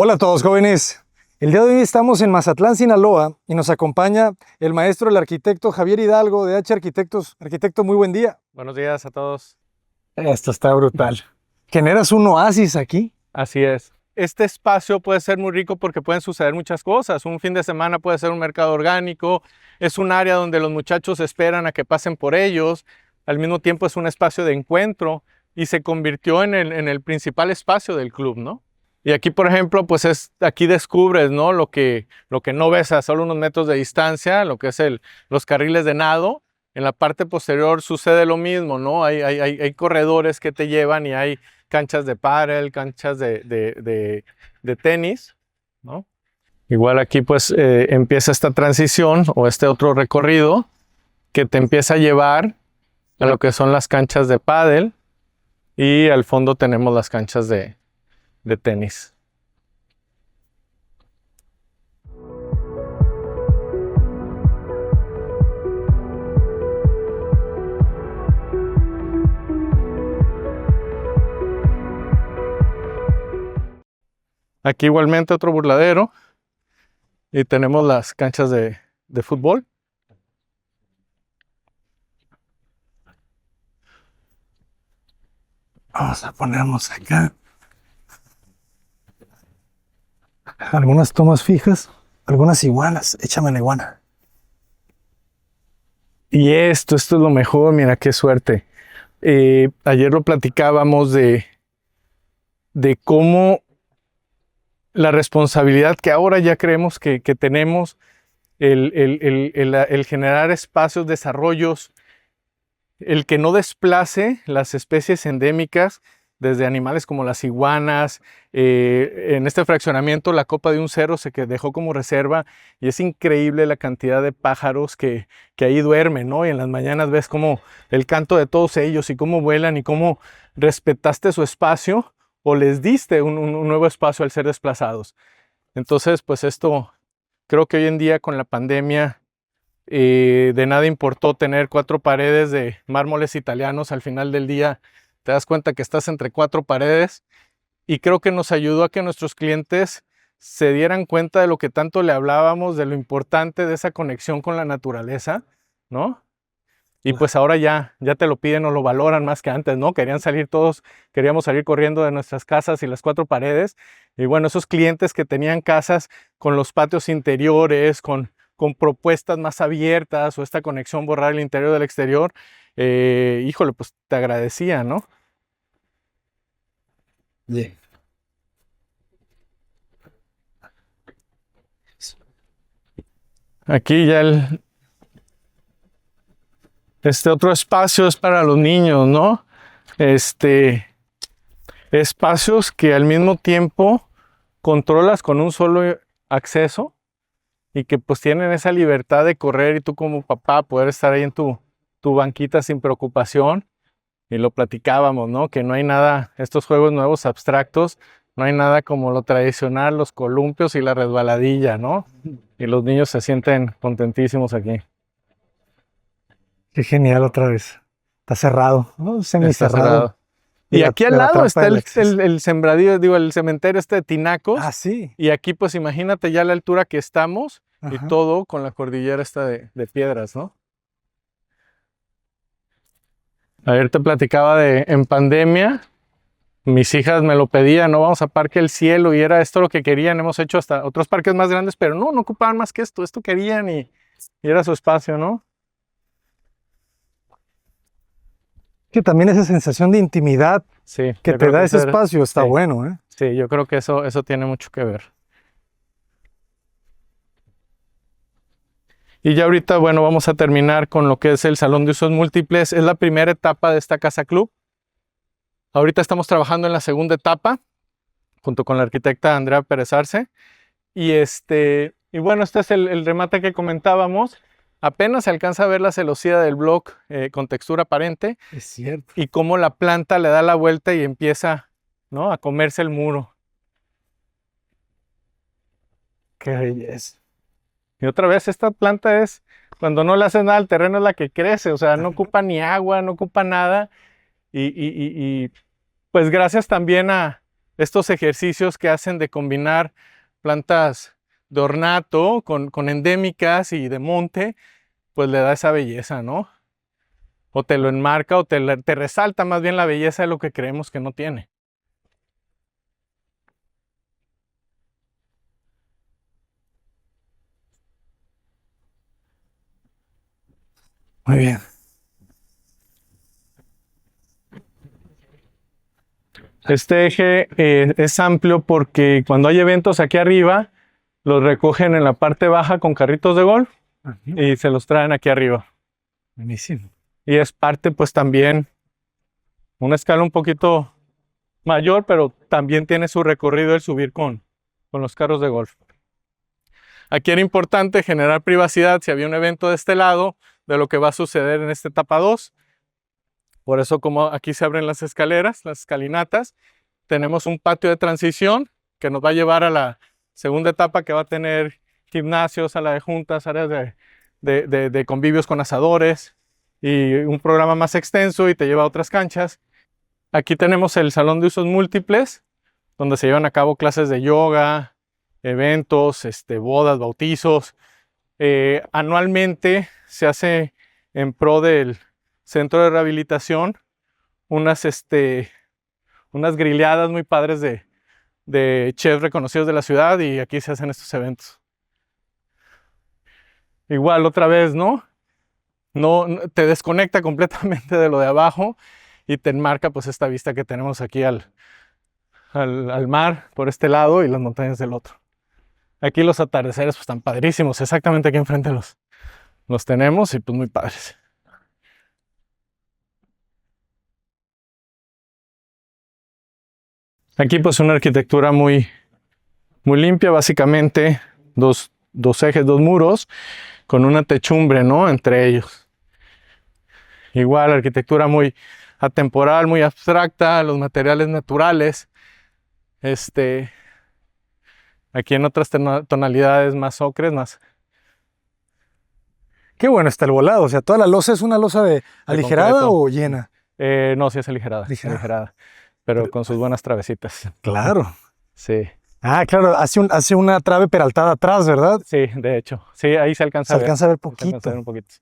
Hola a todos jóvenes, el día de hoy estamos en Mazatlán, Sinaloa y nos acompaña el maestro, el arquitecto Javier Hidalgo de H Arquitectos. Arquitecto, muy buen día. Buenos días a todos. Esto está brutal. ¿Generas un oasis aquí? Así es. Este espacio puede ser muy rico porque pueden suceder muchas cosas. Un fin de semana puede ser un mercado orgánico, es un área donde los muchachos esperan a que pasen por ellos, al mismo tiempo es un espacio de encuentro y se convirtió en el principal espacio del club, ¿no? Y aquí, por ejemplo, pues aquí descubres, ¿no? Lo que no ves a solo unos metros de distancia, lo que es los carriles de nado. En la parte posterior sucede lo mismo, ¿no? Hay corredores que te llevan y hay canchas de pádel, canchas de tenis, ¿no? Igual aquí pues empieza esta transición o este otro recorrido que te empieza a llevar a lo que son las canchas de pádel y al fondo tenemos las canchas de tenis. Aquí igualmente otro burladero y tenemos las canchas de fútbol. Vamos a ponernos acá algunas tomas fijas, algunas iguanas. Échame la iguana. Y esto es lo mejor, mira qué suerte. Ayer lo platicábamos de cómo la responsabilidad que ahora ya creemos que tenemos, el generar espacios, desarrollos, el que no desplace las especies endémicas, desde animales como las iguanas. En este fraccionamiento la copa de un cerro se dejó como reserva y es increíble la cantidad de pájaros que ahí duermen, ¿no? Y en las mañanas ves como el canto de todos ellos y cómo vuelan y cómo respetaste su espacio o les diste un nuevo espacio al ser desplazados. Entonces, pues esto, creo que hoy en día con la pandemia, de nada importó tener 4 paredes de mármoles italianos. Al final del día te das cuenta que estás entre 4 paredes y creo que nos ayudó a que nuestros clientes se dieran cuenta de lo que tanto le hablábamos, de lo importante de esa conexión con la naturaleza, ¿no? Y pues ahora ya te lo piden o lo valoran más que antes, ¿no? Queríamos salir corriendo de nuestras casas y las 4 paredes. Y bueno, esos clientes que tenían casas con los patios interiores, con propuestas más abiertas o esta conexión, borrar el interior del exterior, híjole, pues te agradecía, ¿no? Yeah. Aquí ya este otro espacio es para los niños, ¿no? Espacios que al mismo tiempo controlas con un solo acceso y que pues tienen esa libertad de correr y tú como papá poder estar ahí en tu banquita sin preocupación. Y lo platicábamos, ¿no? Que no hay nada, estos juegos nuevos abstractos, no hay nada como lo tradicional, los columpios y la resbaladilla, ¿no? Y los niños se sienten contentísimos aquí. Qué genial otra vez. Está cerrado, ¿no? Semicerrado. Y aquí al lado está el sembradío, el cementerio de tinacos. Ah, sí. Y aquí pues imagínate ya la altura que estamos. Ajá. Y todo con la cordillera esta de piedras, ¿no? Ayer te platicaba en pandemia, mis hijas me lo pedían, no vamos a Parque El Cielo y era esto lo que querían. Hemos hecho hasta otros parques más grandes, pero no ocupaban más que esto querían y era su espacio, ¿no? Que también esa sensación de intimidad, sí, que te da ese espacio está bueno, ¿eh? Sí, yo creo que eso tiene mucho que ver. Y ya ahorita, bueno, vamos a terminar con lo que es el salón de usos múltiples. Es la primera etapa de esta casa club. Ahorita estamos trabajando en la segunda etapa, junto con la arquitecta Andrea Pérez Arce. Y bueno, este es el remate que comentábamos. Apenas se alcanza a ver la celosía del block con textura aparente. Es cierto. Y cómo la planta le da la vuelta y empieza, ¿no?, a comerse el muro. Qué belleza. Y otra vez, esta planta es, cuando no le haces nada al terreno, es la que crece. O sea, no ocupa ni agua, no ocupa nada. Y pues gracias también a estos ejercicios que hacen de combinar plantas de ornato con endémicas y de monte, pues le da esa belleza, ¿no? O te lo enmarca o te resalta más bien la belleza de lo que creemos que no tiene. Muy bien. Este eje es amplio porque cuando hay eventos aquí arriba, los recogen en la parte baja con carritos de golf y se los traen aquí arriba. Buenísimo. Y es parte, pues también, una escala un poquito mayor, pero también tiene su recorrido el subir con los carros de golf. Aquí era importante generar privacidad si había un evento de este lado, de lo que va a suceder en esta etapa 2. Por eso, como aquí se abren las escaleras, las escalinatas, tenemos un patio de transición que nos va a llevar a la segunda etapa, que va a tener gimnasio, sala de juntas, áreas de convivios con asadores y un programa más extenso y te lleva a otras canchas. Aquí tenemos el salón de usos múltiples, donde se llevan a cabo clases de yoga, eventos, bodas, bautizos. Anualmente se hace en pro del centro de rehabilitación unas grilladas muy padres de chefs reconocidos de la ciudad, y aquí se hacen estos eventos. Igual, otra vez, ¿no? No te desconecta completamente de lo de abajo y te enmarca pues esta vista que tenemos aquí al mar por este lado y las montañas del otro. Aquí los atardeceres pues están padrísimos, exactamente aquí enfrente los tenemos y pues muy padres. Aquí pues una arquitectura muy limpia, básicamente dos ejes, dos muros con una techumbre, ¿no? Entre ellos. Igual arquitectura muy atemporal, muy abstracta, los materiales naturales. Aquí en otras tonalidades más ocres, más Qué bueno está el volado. O sea, ¿toda la losa es una losa de aligerada concreto. o llena? No, sí es aligerada, Aligerada. pero con sus buenas travesitas. Claro. Sí, Ah, claro, hace una trave peraltada atrás, ¿verdad? sí, de hecho. Sí, ahí se alcanza Se a ver. alcanza a ver Se alcanza a ver poquito. un poquito.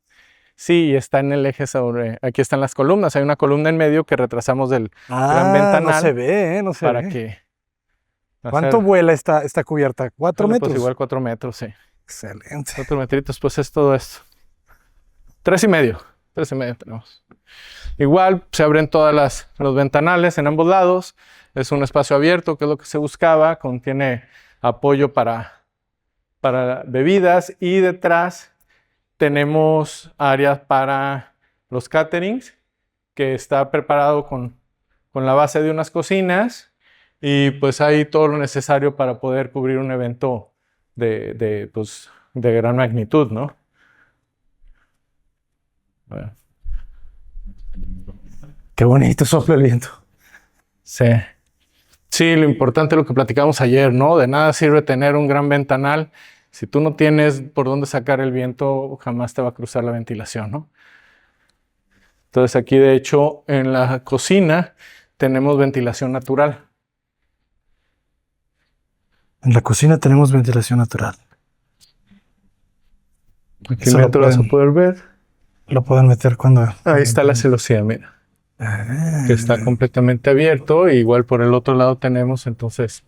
Sí, está en el eje sobre. Aquí están las columnas. Hay una columna en medio que retrasamos del gran Ah, ventanal. no se ve, no se para ve. que. ¿Cuánto vuela esta cubierta? ¿4 Pues metros? igual 4 metros, sí. Excelente. 4 metritos, pues es todo esto. 3,5. 3,5 tenemos. Igual se abren todas los ventanales en ambos lados. Es un espacio abierto, que es lo que se buscaba. Contiene apoyo para bebidas, y detrás tenemos áreas para los caterings, que está preparado con la base de unas cocinas, y pues hay todo lo necesario para poder cubrir un evento de gran magnitud, ¿no? Bueno, Qué bonito sopla el viento. sí. Sí, lo importante es lo que platicamos ayer, ¿no? De nada sirve tener un gran ventanal si tú no tienes por dónde sacar el viento, jamás te va a cruzar la ventilación, ¿no? Entonces aquí, de hecho, en la cocina tenemos ventilación natural. En la cocina tenemos ventilación natural. Aquí Eso lo vas a poder ver. Lo pueden meter cuando... Ahí está la celosía, mira, Ah, que está completamente abierto. Igual por el otro lado tenemos, entonces,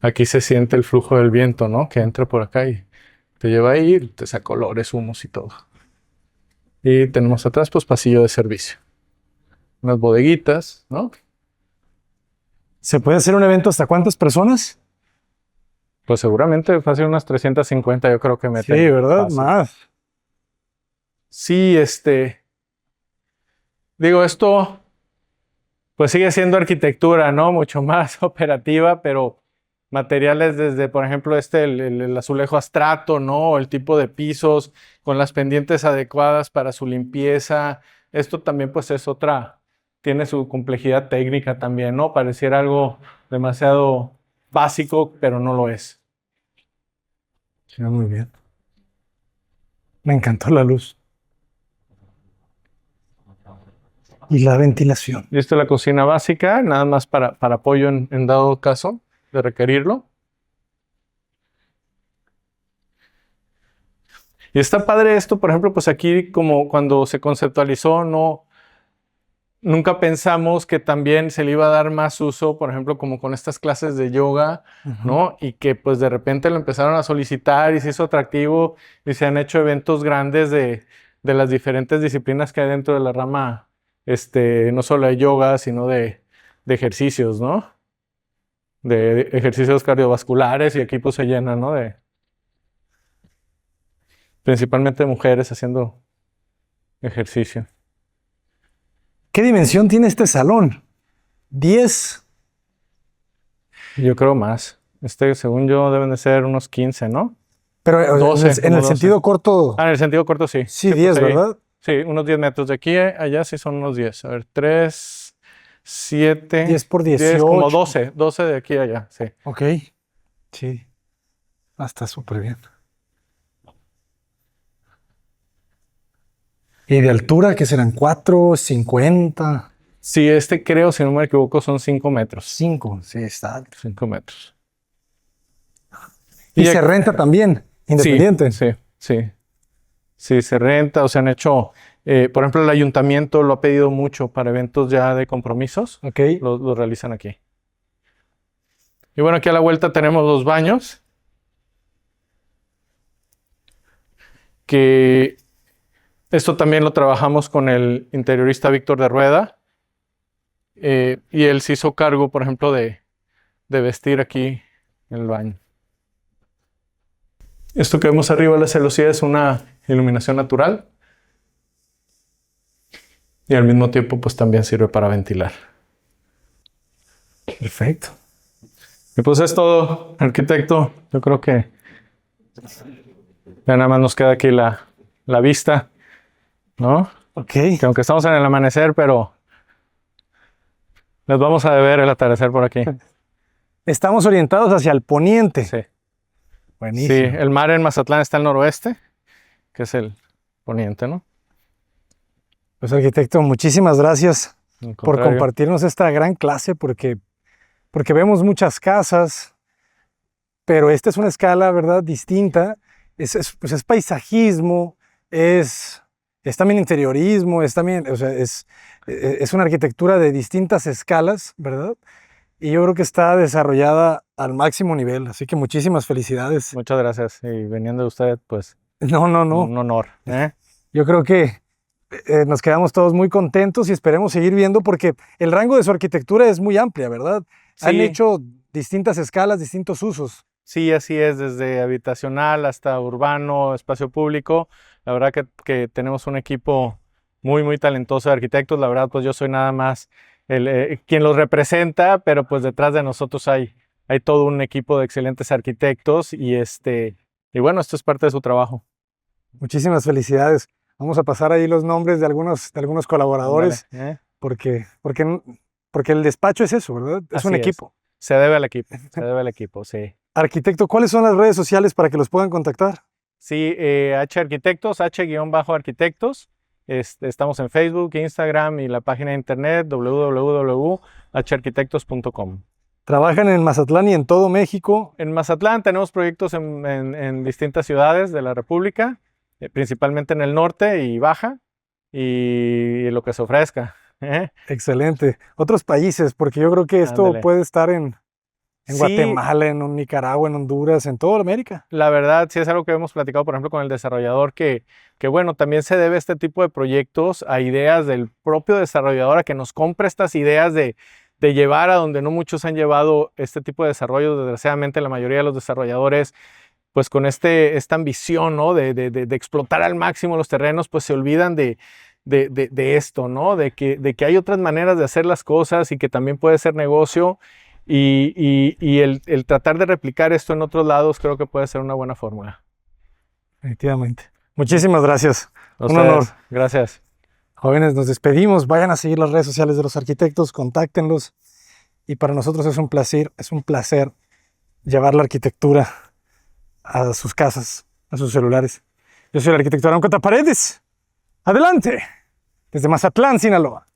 aquí se siente el flujo del viento, ¿no? Que entra por acá y te lleva ahí, te saca colores, humos y todo. Y tenemos atrás, pues, pasillo de servicio. Unas bodeguitas, ¿no? ¿Se puede hacer un evento hasta cuántas personas? Pues seguramente fácil unas 350, yo creo que meten. Sí, ¿verdad? Fácil. Más. Sí, digo, esto pues sigue siendo arquitectura, ¿no? Mucho más operativa, pero materiales desde, por ejemplo, el azulejo astrato, ¿no? El tipo de pisos con las pendientes adecuadas para su limpieza. Esto también pues es tiene su complejidad técnica también, ¿no? Pareciera algo demasiado básico, pero no lo es. Sí, muy bien. Me encantó la luz. Y la ventilación. Y esta es la cocina básica, nada más para apoyo en dado caso de requerirlo. Y está padre esto, por ejemplo, pues aquí como cuando se conceptualizó, nunca pensamos que también se le iba a dar más uso, por ejemplo, como con estas clases de yoga, ¿no? Y que pues de repente lo empezaron a solicitar y se hizo atractivo y se han hecho eventos grandes de las diferentes disciplinas que hay dentro de la rama, no solo de yoga, sino de ejercicios, ¿no? De ejercicios cardiovasculares y aquí pues se llena, ¿no? Principalmente mujeres haciendo ejercicio. ¿Qué dimensión tiene este salón? 10. Yo creo más. Según yo, deben de ser unos 15, ¿no? Pero 12, en el 12. sentido corto. En el sentido corto sí. Sí, 10, pues ahí, ¿verdad? sí, unos 10 metros. De aquí a allá sí son unos 10. A ver, 3, 7. 10 por 10, 18. como 12. 12 de aquí a allá, sí. Ok. Sí. Está súper bien. ¿Y de altura qué serán? 4, 50. Sí, creo, si no me equivoco, son 5 metros. 5, sí, está. 5 metros. Y se renta también, independiente. Sí, sí, sí. Sí, se renta o se han hecho, por ejemplo, el ayuntamiento lo ha pedido mucho para eventos ya de compromisos. Ok. Lo realizan aquí. Y bueno, aquí a la vuelta tenemos los baños. Que esto también lo trabajamos con el interiorista Víctor de Rueda. Y él se hizo cargo, por ejemplo, de vestir aquí el baño. Esto que vemos arriba de la celosía es una iluminación natural. Y al mismo tiempo, pues también sirve para ventilar. Perfecto. Y pues es todo, arquitecto. Yo creo que ya nada más nos queda aquí la vista, ¿no? Ok. Que aunque estamos en el amanecer, pero les vamos a deber el atardecer por aquí. Estamos orientados hacia el poniente. Sí. Buenísimo. Sí, el mar en Mazatlán está al noroeste, que es el poniente, ¿no? Pues arquitecto, muchísimas gracias Al por contrario. compartirnos esta gran clase porque vemos muchas casas, pero esta es una escala, ¿verdad? Distinta. Pues es paisajismo, es también interiorismo, es también, o sea, es una arquitectura de distintas escalas, ¿verdad? Y yo creo que está desarrollada al máximo nivel, así que muchísimas felicidades. Muchas gracias. Y veniendo de usted, pues, No. un honor. Yo creo que nos quedamos todos muy contentos y esperemos seguir viendo porque el rango de su arquitectura es muy amplia, ¿verdad? Sí. Han hecho distintas escalas, distintos usos. Sí, así es, desde habitacional hasta urbano, espacio público. La verdad que tenemos un equipo muy, muy talentoso de arquitectos. La verdad, pues yo soy nada más quien los representa, pero pues detrás de nosotros hay todo un equipo de excelentes arquitectos y bueno, esto es parte de su trabajo. Muchísimas felicidades. Vamos a pasar ahí los nombres de algunos colaboradores porque el despacho es eso, ¿verdad? Es un equipo. Se debe al equipo, sí. Arquitecto, ¿cuáles son las redes sociales para que los puedan contactar? Sí, H Arquitectos, H-Arquitectos. Estamos en Facebook, Instagram y la página de internet www.harquitectos.com. Trabajan en Mazatlán y en todo México. En Mazatlán tenemos proyectos en distintas ciudades de la República, principalmente en el norte y baja, y lo que se ofrezca. Excelente. Otros países, porque yo creo que esto puede estar en Sí, Guatemala, en Nicaragua, en Honduras, en toda América. la verdad, sí es algo que hemos platicado, por ejemplo, con el desarrollador, que bueno, también se debe este tipo de proyectos a ideas del propio desarrollador, a que nos compre estas ideas de llevar a donde no muchos han llevado este tipo de desarrollo. Desgraciadamente, la mayoría de los desarrolladores, pues con esta ambición, ¿no? de explotar al máximo los terrenos, pues se olvidan de esto, ¿no? De que hay otras maneras de hacer las cosas y que también puede ser negocio. Y el tratar de replicar esto en otros lados creo que puede ser una buena fórmula. Efectivamente. Muchísimas gracias. Un honor. Gracias. Jóvenes, nos despedimos. Vayan a seguir las redes sociales de los arquitectos, contáctenlos. Y para nosotros es un placer llevar la arquitectura a sus casas, a sus celulares. Yo soy el arquitecto Aarón Cota Paredes. Adelante, desde Mazatlán, Sinaloa.